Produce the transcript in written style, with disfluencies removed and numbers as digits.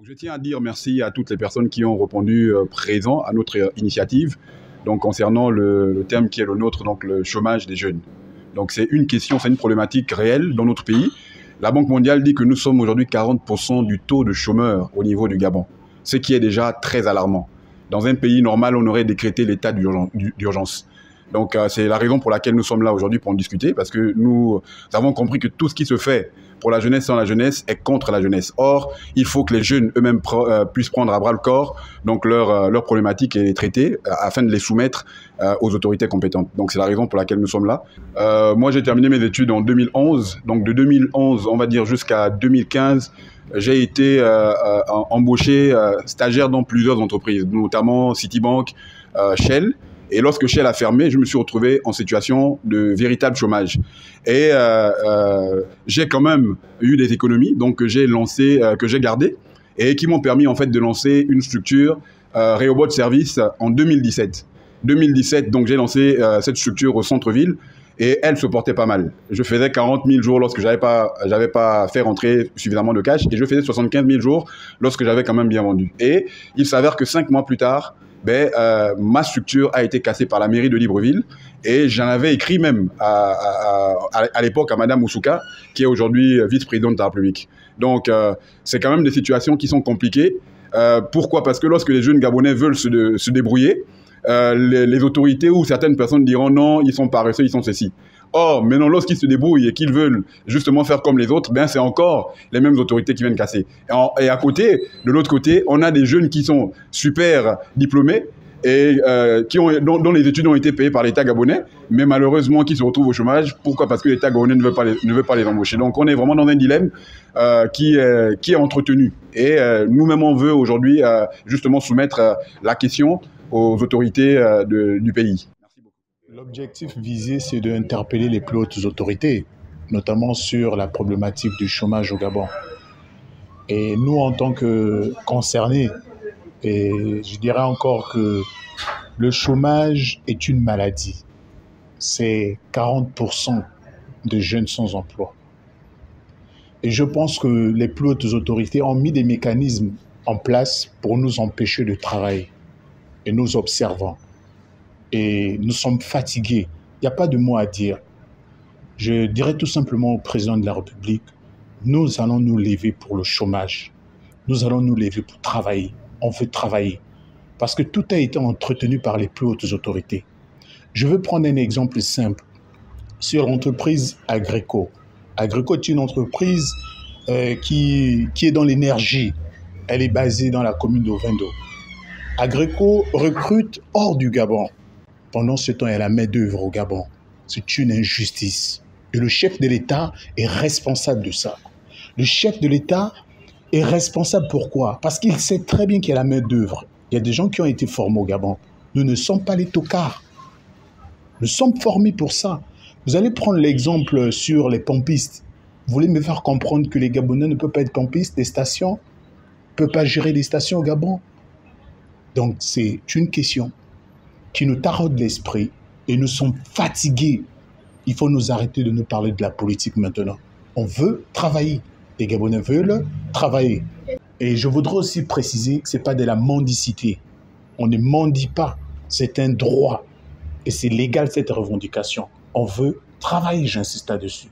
Je tiens à dire merci à toutes les personnes qui ont répondu présent à notre initiative, donc concernant le thème qui est le nôtre, donc le chômage des jeunes. Donc c'est une question, c'est une problématique réelle dans notre pays. La Banque mondiale dit que nous sommes aujourd'hui 40% du taux de chômeurs au niveau du Gabon, ce qui est déjà très alarmant. Dans un pays normal, on aurait décrété l'état d'urgence. Donc c'est la raison pour laquelle nous sommes là aujourd'hui pour en discuter, parce que nous avons compris que tout ce qui se fait pour la jeunesse sans la jeunesse est contre la jeunesse. Or, il faut que les jeunes eux-mêmes puissent prendre à bras le corps donc leurs problématiques et les traiter afin de les soumettre aux autorités compétentes. Donc c'est la raison pour laquelle nous sommes là. Moi j'ai terminé mes études en 2011, donc de 2011 on va dire jusqu'à 2015, j'ai été embauché stagiaire dans plusieurs entreprises, notamment Citibank, Shell. Et lorsque Shell a fermé, je me suis retrouvé en situation de véritable chômage. Et j'ai quand même eu des économies, donc que j'ai lancé, que j'ai gardées, et qui m'ont permis en fait de lancer une structure Rehoboth Service en 2017. 2017, donc j'ai lancé cette structure au centre-ville. Et elle se portait pas mal. Je faisais 40 000 jours lorsque j'avais pas fait rentrer suffisamment de cash, et je faisais 75 000 jours lorsque j'avais quand même bien vendu. Et il s'avère que 5 mois plus tard, ma structure a été cassée par la mairie de Libreville, et j'en avais écrit même à l'époque à Madame Oussouka, qui est aujourd'hui vice-présidente de la République. Donc c'est quand même des situations qui sont compliquées. Pourquoi? Parce que lorsque les jeunes Gabonais veulent se débrouiller, les autorités ou certaines personnes diront non, ils sont paresseux, ils sont ceci. Or, maintenant, lorsqu'ils se débrouillent et qu'ils veulent justement faire comme les autres, c'est encore les mêmes autorités qui viennent casser. Et à côté, de l'autre côté, on a des jeunes qui sont super diplômés et dont les études ont été payées par l'État gabonais, mais malheureusement qui se retrouvent au chômage. Pourquoi? Parce que l'État gabonais ne veut pas les embaucher. Donc on est vraiment dans un dilemme qui est entretenu. Et nous-mêmes, on veut aujourd'hui justement soumettre la question aux autorités du pays. L'objectif visé, c'est d'interpeller les plus hautes autorités, notamment sur la problématique du chômage au Gabon. Et nous, en tant que concernés, et je dirais encore que le chômage est une maladie. C'est 40% de jeunes sans emploi. Et je pense que les plus hautes autorités ont mis des mécanismes en place pour nous empêcher de travailler. Et nous observons. Et nous sommes fatigués. Il n'y a pas de mots à dire. Je dirais tout simplement au président de la République, nous allons nous lever pour le chômage. Nous allons nous lever pour travailler. On veut travailler. Parce que tout a été entretenu par les plus hautes autorités. Je veux prendre un exemple simple sur l'entreprise Agreco. Agreco est une entreprise qui est dans l'énergie. Elle est basée dans la commune d'Ovendo. Agreco recrute hors du Gabon. Pendant ce temps, il y a la main-d'œuvre au Gabon. C'est une injustice. Et le chef de l'État est responsable de ça. Le chef de l'État est responsable pourquoi? Parce qu'il sait très bien qu'il y a la main-d'œuvre. Il y a des gens qui ont été formés au Gabon. Nous ne sommes pas les tocards. Nous sommes formés pour ça. Vous allez prendre l'exemple sur les pompistes. Vous voulez me faire comprendre que les Gabonais ne peuvent pas être pompistes des stations? Ne peuvent pas gérer les stations au Gabon? Donc, c'est une question qui nous taraude l'esprit et nous sommes fatigués. Il faut nous arrêter de nous parler de la politique maintenant. On veut travailler. Les Gabonais veulent travailler. Et je voudrais aussi préciser que ce n'est pas de la mendicité. On ne mendie pas. C'est un droit. Et c'est légal cette revendication. On veut travailler, j'insiste là-dessus.